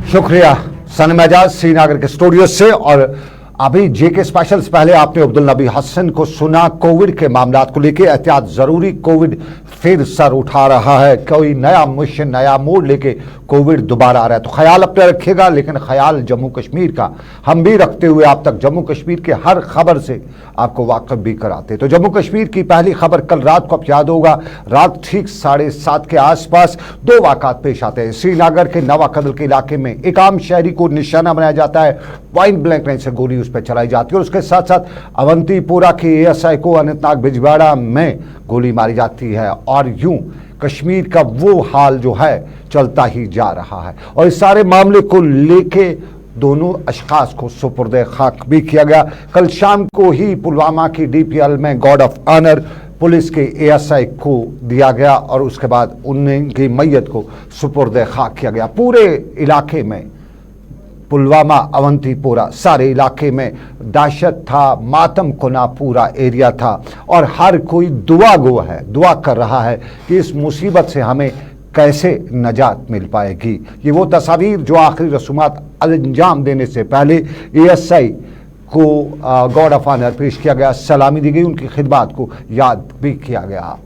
शुक्रिया सनम एजाज श्रीनगर के स्टूडियो से। और अभी जेके स्पेशल से पहले आपने अब्दुल नबी हसन को सुना। कोविड के मामला को लेकर एहतियात जरूरी, कोविड फिर सर उठा रहा है, कोई नया मिशन नया मोड़ लेके कोविड दोबारा आ रहा है। तो ख्याल अपने रखिएगा, लेकिन ख्याल जम्मू कश्मीर का हम भी रखते हुए आप तक जम्मू कश्मीर के हर खबर से आपको वाकिफ भी कराते। तो जम्मू कश्मीर की पहली खबर कल रात को, आप याद होगा, रात ठीक 7:30 के आसपास दो वाक़ात पेश आते हैं। श्रीनगर के नवा कदल के इलाके में एक आम शहरी को निशाना बनाया जाता है, पॉइंट ब्लैंक रेंज से गोली उस पर चलाई जाती है और उसके साथ साथ अवंतीपोरा के एएसआई को अनंतनाग बिजवाड़ा में गोली मारी जाती है। और यूं कश्मीर का वो हाल जो है चलता ही जा रहा है। और इस सारे मामले को लेके दोनों अशखास को सुपुर्द खाक भी किया गया। कल शाम को ही पुलवामा की डीपीएल में गार्ड ऑफ ऑनर पुलिस के एएसआई को दिया गया और उसके बाद उनकी मैयत को सुपुर्द खाक किया गया। पूरे इलाके में पुलवामा अवंतीपोरा सारे इलाके में दहशत था, मातम कोना पूरा एरिया था और हर कोई दुआ गो है, दुआ कर रहा है कि इस मुसीबत से हमें कैसे नजात मिल पाएगी। ये वो तस्वीर जो आखिरी रसूमात अंजाम देने से पहले एएसआई को गार्ड ऑफ ऑनर पेश किया गया, सलामी दी गई, उनकी खिदमत को याद भी किया गया।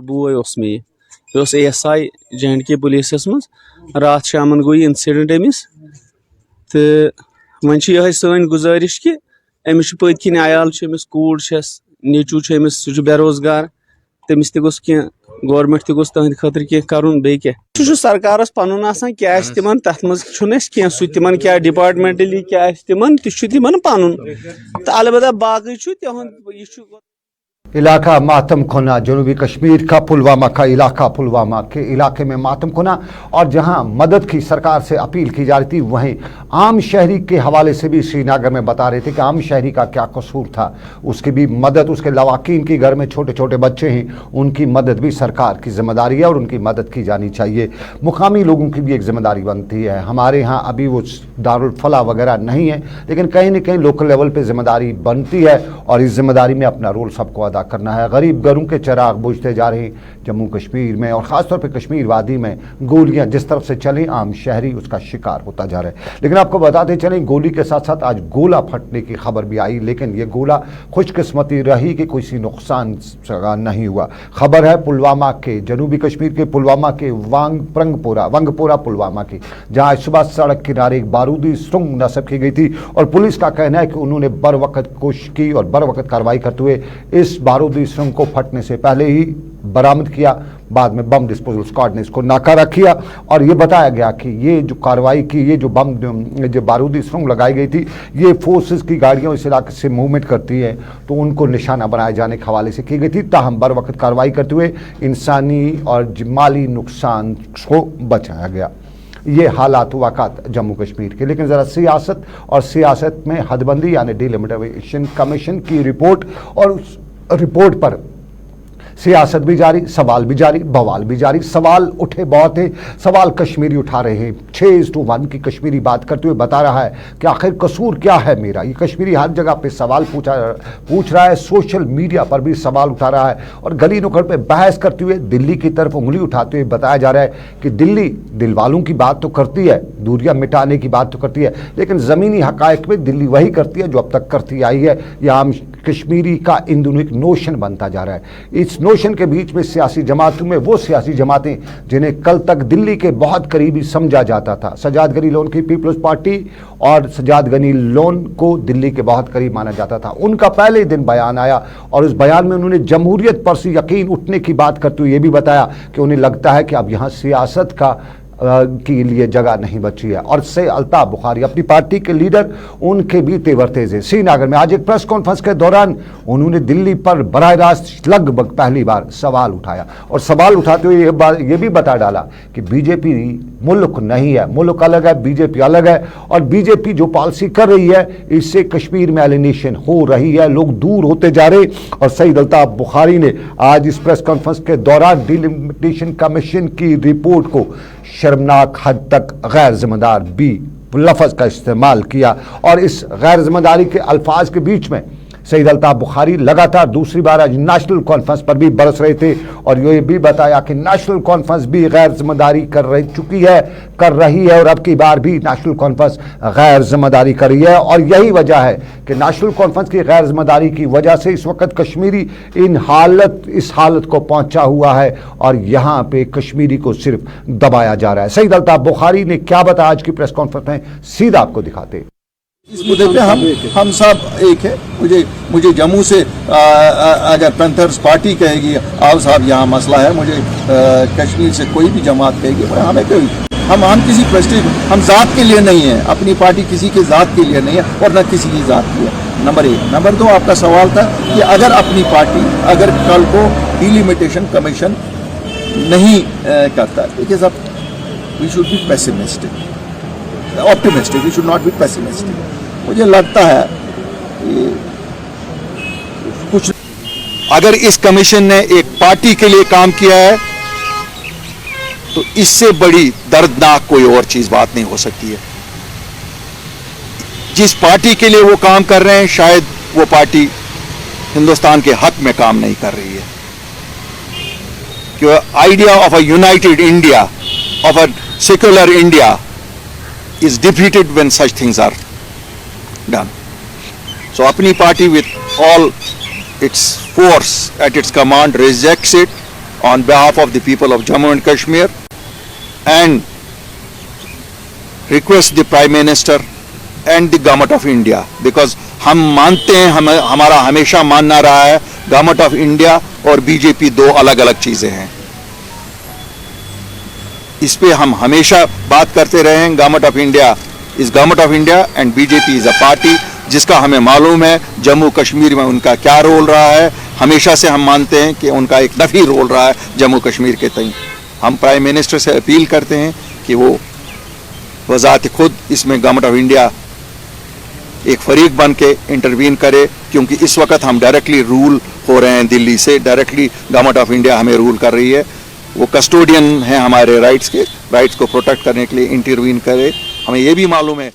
बोय ASI J&K पुलिस मज रात शामन गो इंसिडेंट अमिस तो वन सन गुजारिश कि अमिस पत किन आयाल कूड़ नीचू सह बेरोजगार तमिस तोस गवर्नमेंट तोस तहद खतर कह कर बे क्या सरकारस पन क्या तिमन तथ मज कह सह क्या डिपार्टमेंटली क्या तिमन तमन पन तो अलबत्ता बाकी तिहद इलाका मातम खोना, जनूबी कश्मीर का पुलवामा का इलाका, पुलवामा के इलाके में मातम खोना। और जहां मदद की सरकार से अपील की जा रही थी, वहीं आम शहरी के हवाले से भी श्रीनगर में बता रहे थे कि आम शहरी का क्या कसूर था, उसकी भी मदद, उसके लवाकीन के घर में छोटे छोटे बच्चे हैं, उनकी मदद भी सरकार की जिम्मेदारी है और उनकी मदद की जानी चाहिए। मुकामी लोगों की भी एक जिम्मेदारी बनती है। हमारे यहाँ अभी वो दारुल फला वगैरह नहीं है, लेकिन कहीं ना कहीं लोकल लेवल पर जिम्मेदारी बनती है और इस जिम्मेदारी में अपना रोल सबको अदा करना है। गरीब घरों के चिराग बुझते जा रहे हैं जम्मू कश्मीर में और ख़ासतौर पे कश्मीर वादी में। गोलियां जिस तरफ से चली, आम शहरी उसका शिकार होता जा रहा है। लेकिन आपको बताते चलें, गोली के साथ साथ आज गोला फटने की खबर भी आई, लेकिन ये गोला खुशकिस्मती रही कि कोई नुकसान नहीं हुआ। खबर है पुलवामा के, जनूबी कश्मीर के पुलवामा के वंगपोरा पुलवामा की, जहाँ सुबह सड़क किनारे एक बारूदी सुरंग नस्ब की गई थी और पुलिस का कहना है कि उन्होंने बर वक्त कोशिश की और बर वक्त कार्रवाई करते हुए इस बारूदी सुरंग को फटने से पहले ही बरामद किया। बाद में बम डिस्पोजल स्क्वाड ने इसको नाकारा किया और ये बताया गया कि ये जो कार्रवाई की, ये जो बम जो बारूदी सुरंग लगाई गई थी, ये फोर्सेस की गाड़ियां इस इलाके से मूवमेंट करती है तो उनको निशाना बनाए जाने के हवाले से की गई थी। ताहम बर वक्त कार्रवाई करते हुए इंसानी और माली नुकसान को बचाया गया। ये हालात वाक़ात जम्मू कश्मीर के। लेकिन ज़रा सियासत और सियासत में हदबंदी यानी डिलिमिटेशन कमीशन की रिपोर्ट और उस रिपोर्ट पर सियासत भी जारी, सवाल भी जारी, बवाल भी जारी। सवाल उठे बहुत है, सवाल कश्मीरी उठा रहे हैं। 6:1 की कश्मीरी बात करते हुए बता रहा है कि आखिर कसूर क्या है मेरा। ये कश्मीरी हर जगह पे सवाल पूछ रहा है, सोशल मीडिया पर भी सवाल उठा रहा है और गली नुक्कड़ पे बहस करते हुए दिल्ली की तरफ उंगली उठाते हुए बताया जा रहा है कि दिल्ली दिल वालों की बात तो करती है, दूरियां मिटाने की बात तो करती है, लेकिन ज़मीनी हकायक में दिल्ली वही करती है जो अब तक करती आई है। यह आम कश्मीरी का इन दोनों एक नोशन बनता जा रहा है। इस नोशन के बीच में सियासी जमातों में वो सियासी जमातें जिन्हें कल तक दिल्ली के बहुत करीबी समझा जाता था, सजाद गनी लोन की पीपल्स पार्टी और सजाद गनी लोन को दिल्ली के बहुत करीब माना जाता था, उनका पहले दिन बयान आया और उस बयान में उन्होंने जमहूरियत पर से यकीन उठने की बात करते हुए ये भी बताया कि उन्हें लगता है कि अब यहाँ सियासत का के लिए जगह नहीं बची है। और से अल्ताफ बुखारी अपनी पार्टी के लीडर, उनके भी तेवर तेज है। श्रीनगर में आज एक प्रेस कॉन्फ्रेंस के दौरान उन्होंने दिल्ली पर बराह रास्त लगभग पहली बार सवाल उठाया और सवाल उठाते हुए ये भी बता डाला कि बीजेपी मुल्क नहीं है, मुल्क अलग है, बीजेपी अलग है। और बीजेपी जो पॉलिसी कर रही है इससे कश्मीर में एलिनेशन हो रही है, लोग दूर होते जा रहे। और सईद अल्ताफ बुखारी ने आज इस प्रेस कॉन्फ्रेंस के दौरान डिलिमिटेशन कमीशन की रिपोर्ट को शर्मनाक हद तक गैर जिम्मेदार भी लफ्ज़ का इस्तेमाल किया। और इस गैर जिम्मेदारी के अल्फाज के बीच में सईद अल्ताफ बुखारी लगातार दूसरी बार आज नेशनल कॉन्फ्रेंस पर भी बरस रहे थे और ये भी बताया कि नेशनल कॉन्फ्रेंस भी गैर जिम्मेदारी कर रही है और अब की बार भी नेशनल कॉन्फ्रेंस गैर जिम्मेदारी कर रही है। और यही वजह है कि नेशनल कॉन्फ्रेंस की गैर जिम्मेदारी की वजह से इस वक्त कश्मीरी इस हालत को पहुंचा हुआ है और यहाँ पे कश्मीरी को सिर्फ दबाया जा रहा है। सईद अल्ताफ बुखारी ने क्या बताया आज की प्रेस कॉन्फ्रेंस में, सीधा आपको दिखाते। इस मुद्दे पे हम सब एक है। मुझे जम्मू से अगर पैंथर्स पार्टी कहेगी आओ साहब यहाँ मसला है, मुझे कश्मीर से कोई भी जमात कहेगी हमें कोई, हम किसी प्रेस्टीज, हम जात के लिए नहीं है, अपनी पार्टी किसी के जात के लिए नहीं है और न किसी की जात के लिए। नंबर 1। नंबर 2, आपका सवाल था कि अगर अपनी पार्टी अगर कल को डिलिमिटेशन कमीशन नहीं करता, देखिए साहब, we should be pessimistic, optimistic, we should not be pessimistic. मुझे लगता है कि कुछ, अगर इस कमीशन ने एक पार्टी के लिए काम किया है तो इससे बड़ी दर्दनाक कोई और चीज बात नहीं हो सकती है। जिस पार्टी के लिए वो काम कर रहे हैं शायद वो पार्टी हिंदुस्तान के हक में काम नहीं कर रही है। कि idea of a United India, of a secular India is defeated when such things are done. So apni party with all its force at its command rejects it on behalf of the people of Jammu and Kashmir and requests the Prime Minister and the Government of India, because हम मानते हैं, हमारा हमेशा मानना रहा है government of India और BJP दो अलग अलग चीजें हैं। इस पे हम हमेशा बात करते रहे हैं। Government of India is government of India and BJP is a party जिसका हमें मालूम है जम्मू कश्मीर में उनका क्या रोल रहा है। हमेशा से हम मानते हैं कि उनका एक नफी रोल रहा है जम्मू कश्मीर के तई। हम प्राइम मिनिस्टर से अपील करते हैं कि वो वजात खुद इसमें गवर्नमेंट ऑफ इंडिया एक फरीक बन के इंटरवीन करे, क्योंकि इस वक्त हम डायरेक्टली रूल हो रहे हैं दिल्ली से, डायरेक्टली गवर्नमेंट ऑफ इंडिया हमें रूल कर रही है। वो कस्टोडियन है हमारे राइट्स को प्रोटेक्ट करने के लिए इंटरवीन करे, हमें ये भी मालूम है।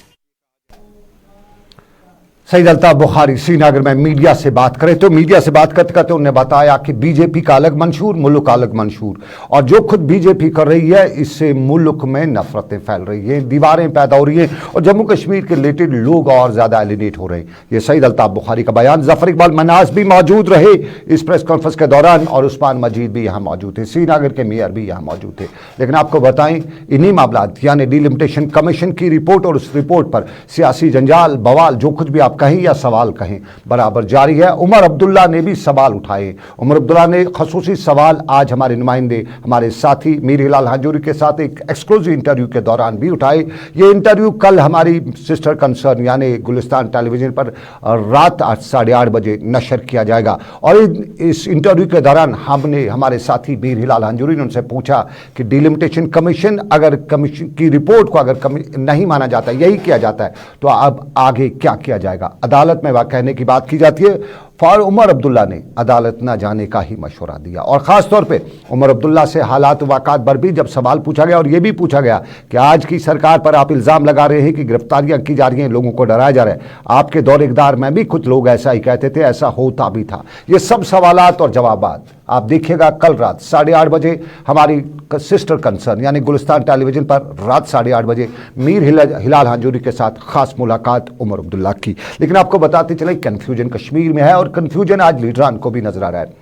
सईद अल्ताफ बुखारी श्रीनगर में मीडिया से बात करें तो मीडिया से बात करते करते उन्होंने बताया कि बीजेपी का अलग मंशूर, मुल्क का अलग मंशूर, और जो खुद बीजेपी कर रही है इससे मुल्क में नफरतें फैल रही हैं, दीवारें पैदा हो रही हैं और जम्मू कश्मीर के रिलेटेड लोग और ज़्यादा एलिनेट हो रहे हैं। ये सईद अल्ताफ बुखारी का बयान। जफर इकबाल मनास भी मौजूद रहे इस प्रेस कॉन्फ्रेंस के दौरान और उस्मान मजीद भी यहाँ मौजूद थे, श्रीनगर के मेयर भी यहाँ मौजूद थे। लेकिन आपको बताएं, इन्हीं मामला यानी डिलिमिटेशन कमीशन की रिपोर्ट और उस रिपोर्ट पर सियासी जंजाल, बवाल, जो कुछ भी आप कहें या सवाल कहें, बराबर जारी है। उमर अब्दुल्ला ने भी सवाल उठाए। उमर अब्दुल्ला ने खसूसी सवाल आज हमारे नुमाइंदे, हमारे साथी मीर हिलाल हाजूरी के साथ एक एक्सक्लूसिव इंटरव्यू के दौरान भी उठाए। ये इंटरव्यू कल हमारी सिस्टर कंसर्न यानी गुलिस्तान टेलीविजन पर रात 8:30 बजे नशर किया जाएगा। और इस इंटरव्यू के दौरान हमने हमारे साथी मीर हिलाल हाजूरी ने उनसे पूछा कि डिलिमिटेशन कमीशन अगर कमीशन की रिपोर्ट को अगर नहीं माना जाता, यही किया जाता है, तो अब आगे क्या किया जाएगा। अदालत में वह कहने की बात की जाती है। उमर अब्दुल्ला ने अदालत न जाने का ही मशवरा दिया और ख़ास तौर पे उमर अब्दुल्ला से हालात वाक़ात पर भी जब सवाल पूछा गया और ये भी पूछा गया कि आज की सरकार पर आप इल्ज़ाम लगा रहे हैं कि गिरफ्तारियां की जा रही हैं, लोगों को डराया जा रहा है, आपके दौर इक़्तिदार में भी कुछ लोग ऐसा ही कहते थे, ऐसा होता भी था। ये सब सवालात और जवाबात आप देखिएगा कल रात 8:30 बजे हमारी सिस्टर कंसर्न यानी गुलिस्तान टेलीविजन पर रात 8:30 बजे मीर हिलाल हाजूरी के साथ खास मुलाकात उमर अब्दुल्ला की। लेकिन आपको बताते चले कन्फ्यूजन कश्मीर में है और कन्फ्यूजन आज लीडरान को भी नजर आ रहा है।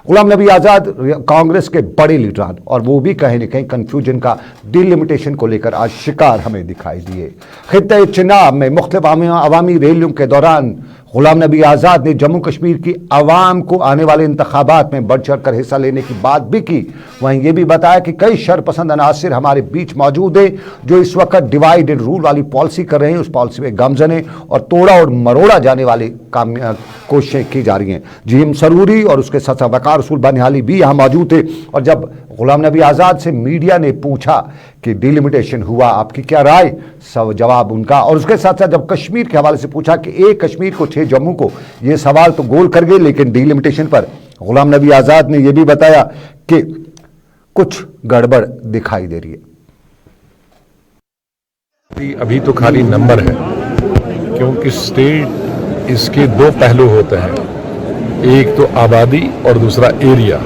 गुलाम नबी आज़ाद कांग्रेस के बड़े लीडरान और वो भी कहीं न कहीं कन्फ्यूजन का डिलिमिटेशन को लेकर आज शिकार हमें दिखाई दिए। खित्ते चिनाब में मुख्तलिफ अवामी रैलियों के दौरान गुलाम नबी आज़ाद ने जम्मू कश्मीर की आवाम को आने वाले इंतखाबात में बढ़ चढ़ कर हिस्सा लेने की बात भी की। वहीं ये भी बताया कि कई शरपसंद अनासिर हमारे बीच मौजूद हैं जो इस वक्त डिवाइड एंड रूल वाली पॉलिसी कर रहे हैं, उस पॉलिसी में गमजन है और तोड़ा और मरोड़ा जाने वाली कोशिशें की जा रही हैं। जीएम सरूरी और उसके साथ वकार रसूल बनिहाली भी यहाँ मौजूद थे। और जब गुलाम नबी आज़ाद से मीडिया ने पूछा कि डिलिमिटेशन हुआ, आपकी क्या राय? सब जवाब उनका। और उसके साथ साथ जब कश्मीर के हवाले से पूछा कि एक कश्मीर को 6 जम्मू को, ये सवाल तो गोल कर गए, लेकिन डिलिमिटेशन पर गुलाम नबी आज़ाद ने यह भी बताया कि कुछ गड़बड़ दिखाई दे रही है। अभी तो खाली नंबर है, क्योंकि स्टेट इसके 2 पहलू होते हैं, एक तो आबादी और दूसरा एरिया।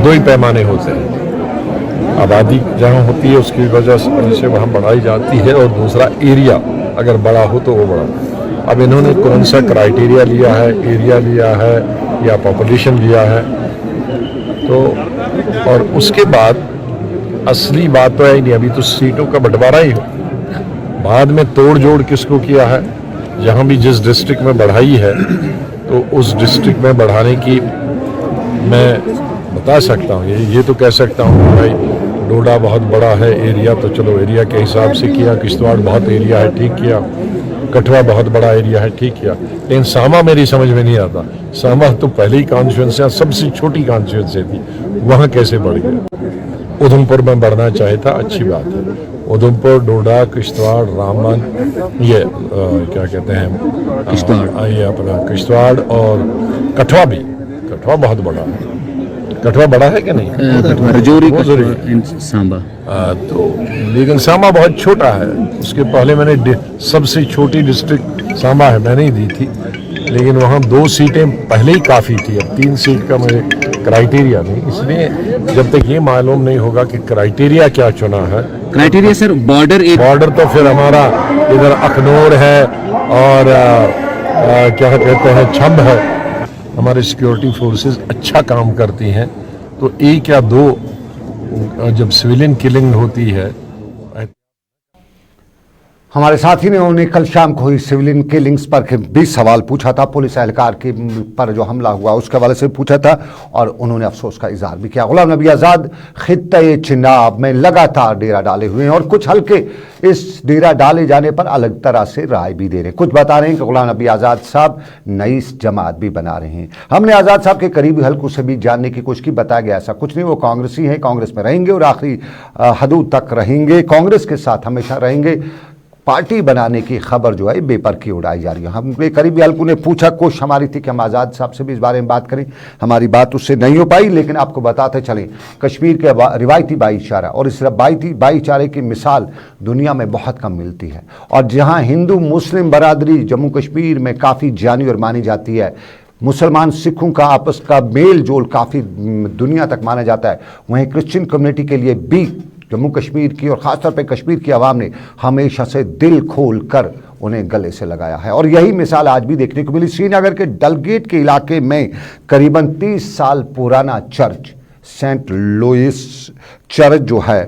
2 ही पैमाने होते हैं, आबादी जहाँ होती है उसकी वजह से वहाँ बढ़ाई जाती है, और दूसरा एरिया अगर बड़ा हो तो वो बड़ा। अब इन्होंने कौन सा क्राइटेरिया लिया है, एरिया लिया है या पॉपुलेशन लिया है, तो और उसके बाद असली बात तो है ही नहीं, अभी तो सीटों का बंटवारा ही हो। बाद में तोड़ जोड़ किसको किया है, जहाँ भी जिस डिस्ट्रिक्ट में बढ़ाई है तो उस डिस्ट्रिक्ट में बढ़ाने की मैं बता सकता हूँ, ये तो कह सकता हूँ कि भाई डोडा बहुत बड़ा है एरिया, तो चलो एरिया के हिसाब से किया, किश्तवाड़ बहुत एरिया है ठीक किया, कठुआ बहुत बड़ा एरिया है ठीक किया। लेकिन सामा मेरी समझ में नहीं आता, सामा तो पहले ही कॉन्स्टिट्यूंसी सबसे छोटी कॉन्स्टिट्यूंसी थी, वहाँ कैसे बढ़ गया। उधमपुर में बढ़ना चाहता, अच्छी बात है, उधमपुर, डोडा, किश्तवाड़, रामबन, ये क्या कहते हैं किश्तवाड़, ये अपना किश्तवाड़ और कठुआ भी, कठुआ बहुत बड़ा है। कठुआ बड़ा है कि नहीं? रजौरी, सांबा तो लेकिन सांबा बहुत छोटा है। उसके पहले मैंने सबसे छोटी डिस्ट्रिक्ट सांबा है मैंने ही दी थी, लेकिन वहाँ 2 सीटें पहले ही काफ़ी थी, अब 3 सीट का मुझे क्राइटेरिया नहीं। इसलिए जब तक ये मालूम नहीं होगा कि क्राइटेरिया क्या चुना है, क्राइटेरिया सर बॉर्डर तो फिर हमारा इधर अखनौर है और क्या कहते हैं छंब है, हमारे सिक्योरिटी फोर्सेस अच्छा काम करती हैं। तो 1 या 2 जब सिविलियन किलिंग होती है, हमारे साथी ने उन्हें कल शाम को हुई सिविलियन किलिंग्स पर भी सवाल पूछा था, पुलिस एहलकार के पर जो हमला हुआ उसके हवाले से पूछा था, और उन्होंने अफसोस का इजहार भी किया। गुलाम नबी आज़ाद खित्ते चिनाब में लगातार डेरा डाले हुए हैं, और कुछ हल्के इस डेरा डाले जाने पर अलग तरह से राय भी दे रहे हैं। कुछ बता रहे हैं कि गुलाम नबी आज़ाद साहब नई जमात भी बना रहे हैं। हमने आज़ाद साहब के करीबी हल्कों से भी जानने की कोशिश की, बताया गया ऐसा कुछ नहीं, वो कांग्रेसी हैं, कांग्रेस में रहेंगे और आखिरी हदूद तक रहेंगे, कांग्रेस के साथ हमेशा रहेंगे। पार्टी बनाने की खबर जो है बेपर की उड़ाई जा रही है। हमने करीबी हल्कों ने पूछा, कोशिश हमारी थी कि हम आज़ाद साहब से भी इस बारे में बात करें, हमारी बात उससे नहीं हो पाई, लेकिन आपको बताते चलें कश्मीर के रिवायती भाईचारा और इस रिवायती भाईचारे की मिसाल दुनिया में बहुत कम मिलती है। और जहां हिंदू मुस्लिम बरादरी जम्मू कश्मीर में काफ़ी जानी और मानी जाती है, मुसलमान सिखों का आपस का मेल जोल काफ़ी दुनिया तक माना जाता है, वहीं क्रिश्चियन कम्युनिटी के लिए भी जम्मू कश्मीर की और ख़ासतौर पे कश्मीर की आवाम ने हमेशा से दिल खोल कर उन्हें गले से लगाया है। और यही मिसाल आज भी देखने को मिली। श्रीनगर के डलगेट के इलाके में करीबन 30 साल पुराना चर्च सेंट लुइस चर्च जो है,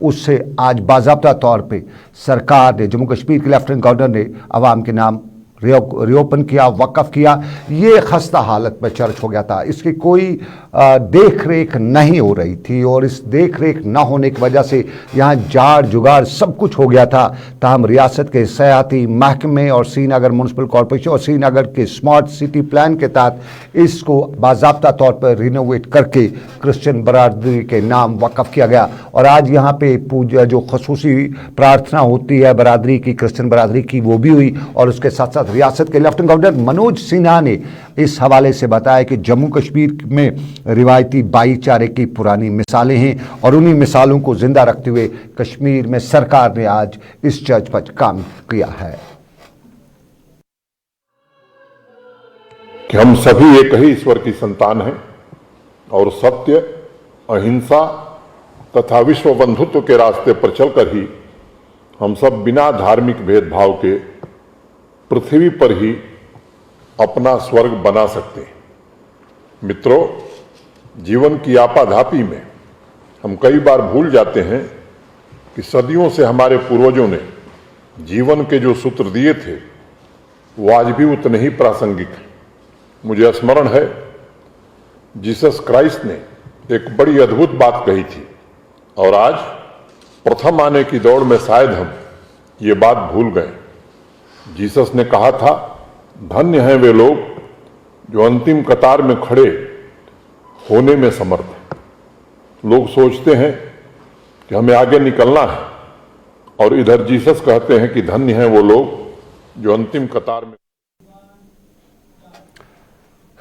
उससे आज बाज़ाब्ता तौर पे सरकार ने, जम्मू कश्मीर के लेफ्टिनेंट गवर्नर ने आवाम के नाम रिओपन किया, वक़फ़ किया। ये खस्ता हालत में चर्च हो गया था, इसकी कोई देख रेख नहीं हो रही थी, और इस देख रेख ना होने की वजह से यहाँ जाड़ जुगाड़ सब कुछ हो गया था। ताहम रियासत के सयाहती महकमे और श्रीनगर म्यूनसिपल कॉरपोरेशन और श्रीनगर के स्मार्ट सिटी प्लान के तहत इसको बाज़ाब्ता तौर पर रिनोवेट करके क्रिश्चियन बरादरी के नाम वक़फ़ किया गया। और आज यहाँ पे पूजा जो खसूसी प्रार्थना होती है बरादरी की, क्रिश्चियन बरादरी की, वो भी हुई। और उसके साथ साथ रियासत के लेफ्टिनेंट गवर्नर मनोज सिन्हा ने इस हवाले से बताया कि जम्मू कश्मीर में रिवायती भाईचारे की पुरानी मिसालें हैं, और उन्हीं मिसालों को जिंदा रखते हुए कश्मीर में सरकार ने आज इस चर्च पर काम किया है। कि हम सभी एक ही ईश्वर की संतान हैं और सत्य, अहिंसा तथा विश्व बंधुत्व के रास्ते पर चलकर ही हम सब बिना धार्मिक भेदभाव के पृथ्वी पर ही अपना स्वर्ग बना सकते हैं। मित्रों, जीवन की आपाधापी में हम कई बार भूल जाते हैं कि सदियों से हमारे पूर्वजों ने जीवन के जो सूत्र दिए थे वो आज भी उतने ही प्रासंगिक हैं। मुझे स्मरण है जीसस क्राइस्ट ने एक बड़ी अद्भुत बात कही थी, और आज प्रथम आने की दौड़ में शायद हम ये बात भूल गए। जीसस ने कहा था, धन्य हैं वे लोग जो अंतिम कतार में खड़े होने में समर्थ हैं। लोग सोचते हैं कि हमें आगे निकलना है, और इधर जीसस कहते हैं कि धन्य हैं वो लोग जो अंतिम कतार में।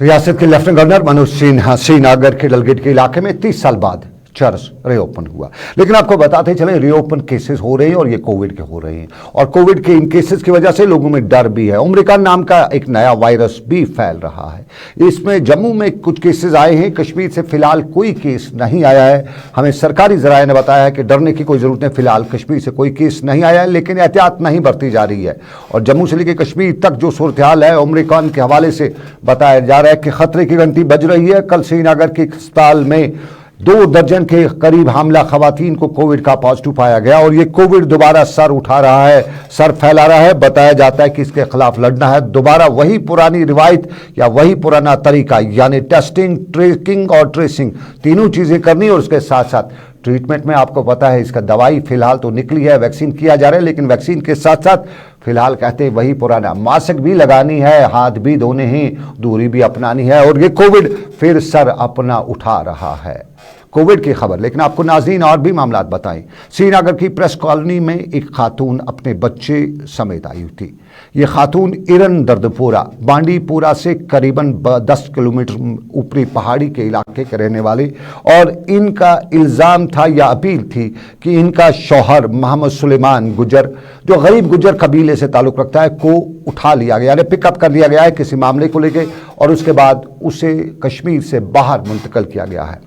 रियासत के लेफ्टिनेंट गवर्नर मनोज सिन्हा श्रीनगर के डलगेट के इलाके में 30 साल बाद चर्च रीओपन हुआ। लेकिन आपको बताते चलें, रीओपन केसेस हो रहे हैं और ये कोविड के हो रहे हैं, और कोविड के इन केसेस की वजह से लोगों में डर भी है। ओमिक्रॉन नाम का एक नया वायरस भी फैल रहा है। इसमें जम्मू में कुछ केसेस आए हैं, कश्मीर से फिलहाल कोई केस नहीं आया है। हमें सरकारी जराये ने बताया है कि डरने की कोई जरूरत नहीं, फिलहाल कश्मीर से कोई केस नहीं आया है, लेकिन एहतियात नहीं बरती जा रही है। और जम्मू से लेकर कश्मीर तक जो सूरत हाल है, ओमिक्रॉन के हवाले से बताया जा रहा है कि खतरे की घंटी बज रही है। कल श्रीनगर के एक अस्पताल में 2 दर्जन के करीब हामला खवातीन को कोविड का पॉजिटिव पाया गया, और ये कोविड दोबारा सर उठा रहा है, सर फैला रहा है। बताया जाता है कि इसके खिलाफ लड़ना है, दोबारा वही पुरानी रिवायत या वही पुराना तरीका, यानी टेस्टिंग, ट्रेकिंग और ट्रेसिंग, तीनों चीजें करनी, और उसके साथ साथ ट्रीटमेंट में आपको पता है इसका दवाई फिलहाल तो निकली है, वैक्सीन किया जा रहा है, लेकिन वैक्सीन के साथ साथ फिलहाल कहते हैं वही पुराना, मास्क भी लगानी है, हाथ भी धोने हैं, दूरी भी अपनानी है, और ये कोविड फिर सर अपना उठा रहा है। कोविड की खबर। लेकिन आपको नाज़रीन और भी मामलात बताएं। श्रीनगर की प्रेस कॉलोनी में एक खातून अपने बच्चे समेत आई थी। ये खातून इरन दर्दपोरा बांडीपुरा से करीबन 10 किलोमीटर ऊपरी पहाड़ी के इलाके के रहने वाले, और इनका इल्ज़ाम था या अपील थी कि इनका शौहर मोहम्मद सुलेमान गुजर, जो गरीब गुजर कबीले से ताल्लुक़ रखता है, को उठा लिया गया, यानी पिकअप कर लिया गया है किसी मामले को लेकर, और उसके बाद उसे कश्मीर से बाहर मुंतकिल किया गया है।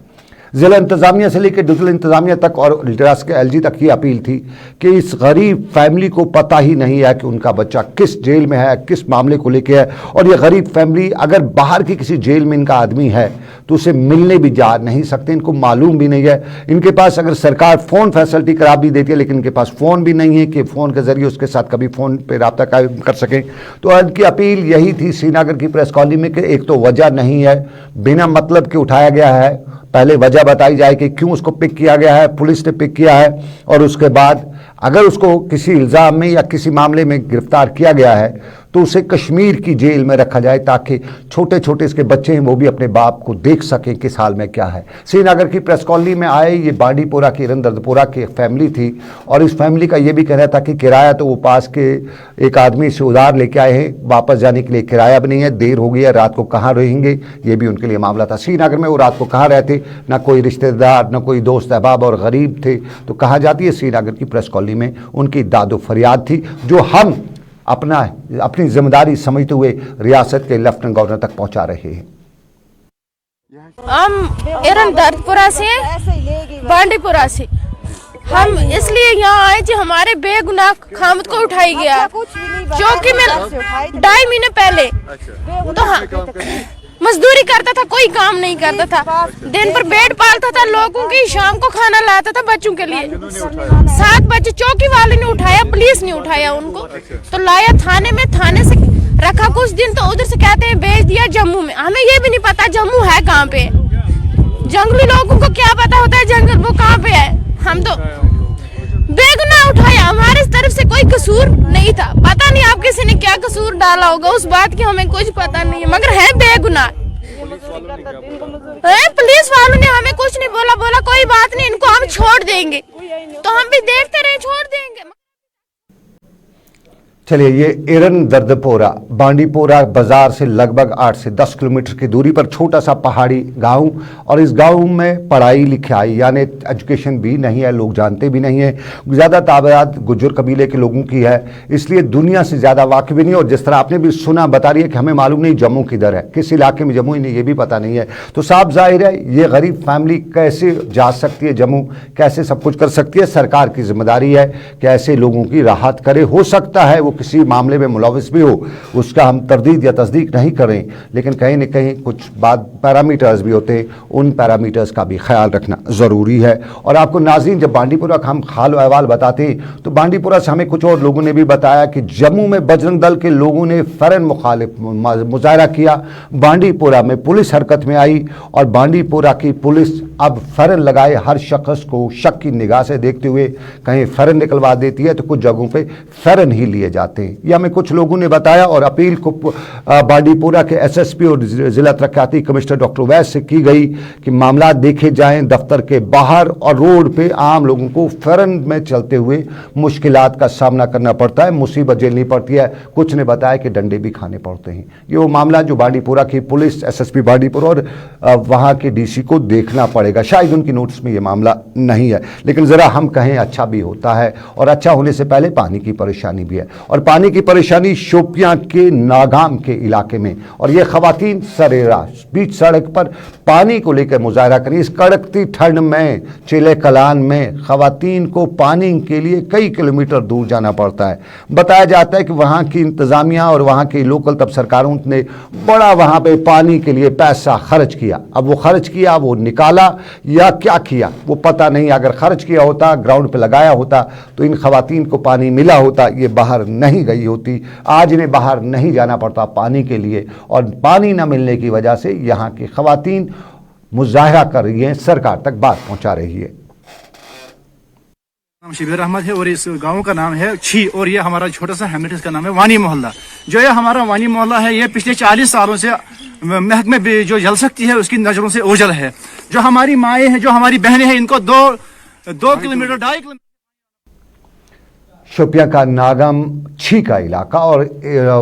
ज़िला इंतज़ामिया से लेकर डिविजनल इंतज़ामिया तक और रियासत के LG तक ये अपील थी कि इस गरीब फैमिली को पता ही नहीं है कि उनका बच्चा किस जेल में है, किस मामले को लेकर है, और ये गरीब फैमिली अगर बाहर की किसी जेल में इनका आदमी है तो उसे मिलने भी जा नहीं सकते, इनको मालूम भी नहीं है। इनके पास अगर सरकार फ़ोन फैसिलिटी करा भी देती है, लेकिन इनके पास फ़ोन भी नहीं है कि फ़ोन के ज़रिए उसके साथ कभी फ़ोन पर रब्ता कर सकें। तो इनकी अपील यही थी श्रीनगर की प्रेस कॉलोनी में कि एक तो वजह नहीं है, बिना मतलब के उठाया गया है, पहले वजह बताई जाए कि क्यों उसको पिक किया गया है, पुलिस ने पिक किया है, और उसके बाद अगर उसको किसी इल्ज़ाम में या किसी मामले में गिरफ्तार किया गया है तो उसे कश्मीर की जेल में रखा जाए, ताकि छोटे छोटे इसके बच्चे हैं वो भी अपने बाप को देख सकें किस हाल में क्या है। श्रीनगर की प्रेस कॉलोनी में आए ये बांडीपुरा की इरन दर्दपुरा की फैमिली थी, और इस फैमिली का ये भी कहना था कि किराया तो वो पास के एक आदमी से उधार लेके आए हैं, वापस जाने के लिए किराया भी नहीं है, देर हो गई है, रात को कहाँ रहेंगे, ये भी उनके लिए मामला था। श्रीनगर में वो रात को कहाँ रहते, ना कोई रिश्तेदार, ना कोई दोस्त अहबाब, और गरीब थे, तो कहाँ जाती है। श्रीनगर की प्रेस कॉलोनी में उनकी दादो फरियाद थी, जो हम अपनी जिम्मेदारी समझते हुए रियासत के लेफ्टिनेंट गवर्नर तक पहुंचा रहे हैं। हम इरन दर्दपुरा से, बांडीपुरा से, हम इसलिए यहाँ आए कि हमारे बेगुनाह खामद को उठाई गया, जो कि मैं 2.5 महीने पहले तो मजदूरी करता था, कोई काम नहीं करता था, दिन पर बेड पालता था लोगों की, शाम को खाना लाता था बच्चों के लिए। 7 बच्चे चौकी वाले ने उठाया, पुलिस ने उठाया उनको, तो लाया थाने में, थाने से रखा कुछ दिन, तो उधर से कहते हैं भेज दिया जम्मू में। हमें ये भी नहीं पता जम्मू है कहाँ पे, जंगली लोगों को क्या पता होता है जंगल वो कहाँ पे है। हम तो बेगुनाह उठाया, हमारे तरफ से कोई कसूर नहीं था, पता नहीं आप किसी ने क्या कसूर डाला होगा, उस बात की हमें कुछ पता नहीं है, मगर है बेगुनाह। पुलिस वालों ने हमें कुछ नहीं बोला कोई बात नहीं, इनको हम छोड़ देंगे, तो हम भी देखते रहे, छोड़ देंगे। चलिए, ये इरन दर्दपोरा बांडीपुरा बाजार से लगभग 8 से 10 किलोमीटर की दूरी पर छोटा सा पहाड़ी गांव, और इस गांव में पढ़ाई लिखाई यानी एजुकेशन भी नहीं है, लोग जानते भी नहीं है, ज़्यादा तादाद गुज्जर कबीले के लोगों की है, इसलिए दुनिया से ज़्यादा वाकिफ भी नहीं। और जिस तरह आपने भी सुना, बता रही है कि हमें मालूम नहीं जम्मू किधर है, किस इलाके में जम्मू, इन्हें ये भी पता नहीं है। तो साफ जाहिर है ये गरीब फैमिली कैसे जा सकती है जम्मू, कैसे सब कुछ कर सकती है। सरकार की जिम्मेदारी है कि ऐसे लोगों की राहत करे। हो सकता है वो किसी मामले में मुलविस भी हो, उसका हम तरदीद या तस्दीक नहीं करें, लेकिन कहीं न कहीं कुछ बात पैरामीटर्स भी होते हैं, उन पैरामीटर्स का भी ख्याल रखना ज़रूरी है। और आपको नाज़रीन, जब बांडीपुरा का हम हाल अहवाल बताते हैं तो बांडीपुरा से हमें कुछ और लोगों ने भी बताया कि जम्मू में बजरंग दल के लोगों ने फ़ौरन मुखालिफ मुजाहरा किया, बांडीपुरा में पुलिस हरकत में आई, और बांडीपुरा की पुलिस अब फ़ौरन लगाए हर शख्स को शक की निगाह से देखते हुए कहीं फ़ौरन निकलवा देती है, तो कुछ जगहों पर फ़ौरन ही लिए जाते जाते हैं। ये हमें कुछ लोगों ने बताया और अपील को बांडीपुरा के एसएसपी और जिला तरक्याती कमिश्नर डॉक्टर वैस से की गई कि मामला देखे जाएं दफ्तर के बाहर और रोड पे आम लोगों को फौरन में चलते हुए मुश्किलात का सामना करना पड़ता है, मुसीबत झेलनी पड़ती है। कुछ ने बताया कि डंडे भी खाने पड़ते हैं। ये वो मामला जो बांडीपुरा की पुलिस, एसएसपी बांडीपुरा और वहाँ के डीसी को देखना पड़ेगा। शायद उनकी नोटिस में ये मामला नहीं है, लेकिन ज़रा हम कहें अच्छा भी होता है और अच्छा होने से पहले पानी की परेशानी भी है। और पानी की परेशानी शोपियां के नागाम के इलाके में, और ये खवातीन सरेरा बीच सड़क पर पानी को लेकर मुजाहरा करें। इस कड़कती ठंड में चिले कलान में खवातीन को पानी के लिए कई किलोमीटर दूर जाना पड़ता है। बताया जाता है कि वहाँ की इंतज़ामिया और वहाँ की लोकल तब सरकारों ने बड़ा वहाँ पे पानी के लिए पैसा खर्च किया। अब वो खर्च किया, वो निकाला या क्या किया वो पता नहीं। अगर खर्च किया होता, ग्राउंड पे लगाया होता तो इन खवातीन को पानी मिला होता, ये बाहर नहीं गई होती। आज इन्हें बाहर नहीं जाना पड़ता पानी के लिए, और पानी न मिलने की वजह से यहाँ की खवातीन मुजाहरा कर रही हैं, सरकार तक बात पहुँचा रही है। नाम शबीर अहमद है और इस गांव का नाम है छी, और ये हमारा छोटा सा हैमलेट, इसका नाम है वानी मोहल्ला। जो ये हमारा वानी मोहल्ला है, ये पिछले 40 सालों से महकमे में जो जल सकती है उसकी नजरों से ओझल है। जो हमारी माएँ हैं, जो हमारी बहनें हैं, इनको 2 किलोमीटर 2.5 किलोमीटर शोपियां का नागम छी का इलाका और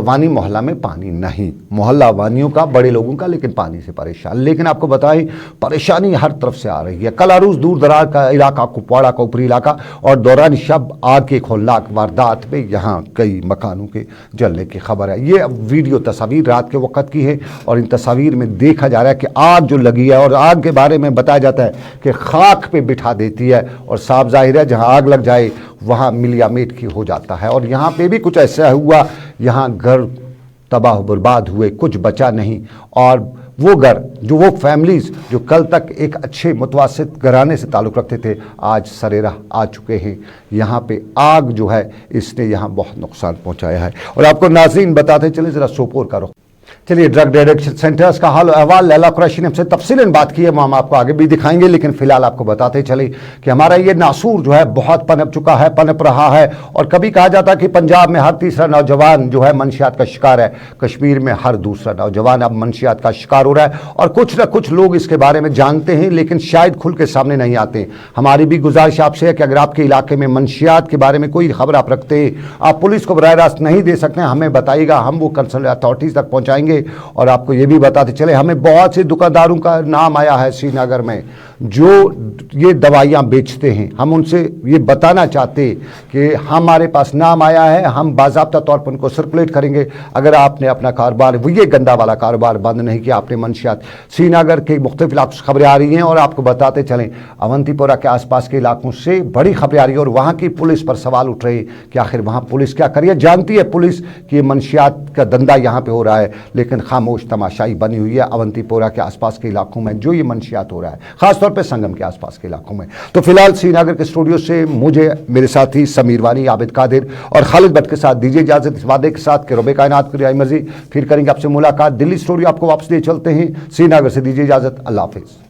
वानी मोहल्ला में पानी नहीं। मोहल्ला वानियों का, बड़े लोगों का, लेकिन पानी से परेशान। लेकिन आपको बताएं परेशानी हर तरफ से आ रही है। कल अरूज दूर दराज का इलाका, कुपवाड़ा का ऊपरी इलाका, और दौरान शब आग के खौलनाक वारदात में यहाँ कई मकानों के जलने की खबर है। ये वीडियो तस्वीर रात के वक्त की है और इन तस्वीर में देखा जा रहा है कि आग जो लगी है, और आग के बारे में बताया जाता है कि खाक पे बिठा देती है, और साफ जाहिर है जहाँ आग लग जाए वहाँ मिलियामेट की हो जाता है। और यहाँ पे भी कुछ ऐसा हुआ, यहाँ घर तबाह बर्बाद हुए, कुछ बचा नहीं। और वो घर जो, वो फैमिलीज़ जो कल तक एक अच्छे मुतवासित घराने से ताल्लुक़ रखते थे, आज सरेराह आ चुके हैं। यहाँ पे आग जो है इसने यहाँ बहुत नुकसान पहुँचाया है। और आपको नाज़रीन बताते चले ज़रा सोपोर का रुख। चलिए, ड्रग एडिक्शन सेंटर्स का हाल अहवाल लैला कुरैशी ने हमसे तफसीलन बात की है, वो हम आपको आगे भी दिखाएंगे। लेकिन फिलहाल आपको बताते चले कि हमारा ये नासूर जो है बहुत पनप चुका है, पनप रहा है। और कभी कहा जाता कि पंजाब में हर तीसरा नौजवान जो है मंशियात का शिकार है, कश्मीर में हर दूसरा नौजवान अब मंशियात का शिकार हो रहा है। और कुछ न कुछ लोग इसके बारे में जानते हैं, लेकिन शायद खुल के सामने नहीं आते। हमारी भी गुजारिश आपसे है कि अगर आपके इलाके में मंशियात के बारे में कोई खबर आप रखते हैं, आप पुलिस को बराह रास्त नहीं दे सकते, हमें बताइएगा, हम वो कंसर्न अथॉरिटीज़ तक पहुँचाएंगे। और आपको ये भी बताते चले, हमें बहुत से दुकानदारों का नाम आया है श्रीनगर में जो ये दवाइयाँ बेचते हैं। हम उनसे ये बताना चाहते कि हमारे पास नाम आया है, हम बाज़ाब्ता तौर पर उनको सर्कुलेट करेंगे। अगर आपने अपना कारोबार, वो ये गंदा वाला कारोबार बंद नहीं किया, आपने मंशियात, श्रीनगर के मुख्तलिफ इलाकों से खबरें आ रही हैं। और आपको बताते चलें अवंतीपोरा के आसपास के इलाकों से बड़ी खबरें आ रही है, और वहाँ की पुलिस पर सवाल उठ रहे हैं कि आखिर वहाँ पुलिस क्या करिए। जानती है पुलिस कि ये मंशियात का धंधा यहाँ पर हो रहा है, लेकिन खामोश तमाशाई बनी हुई है अवंतीपोरा के आसपास के इलाकों में जो ये मंशियात हो रहा है, खासतौर पे संगम के आसपास के इलाकों में। तो फिलहाल श्रीनगर के स्टूडियो से मुझे, मेरे साथी समीर वानी, आबिद कादिर और खालिद भट्ट के साथ दीजिए इजाजत, इस वादे के साथ कि रब कायनात की मर्जी फिर करेंगे आपसे मुलाकात। दिल्ली स्टूडियो आपको वापस ले चलते हैं, श्रीनगर से दीजिए इजाजत, अल्लाह हाफिज़।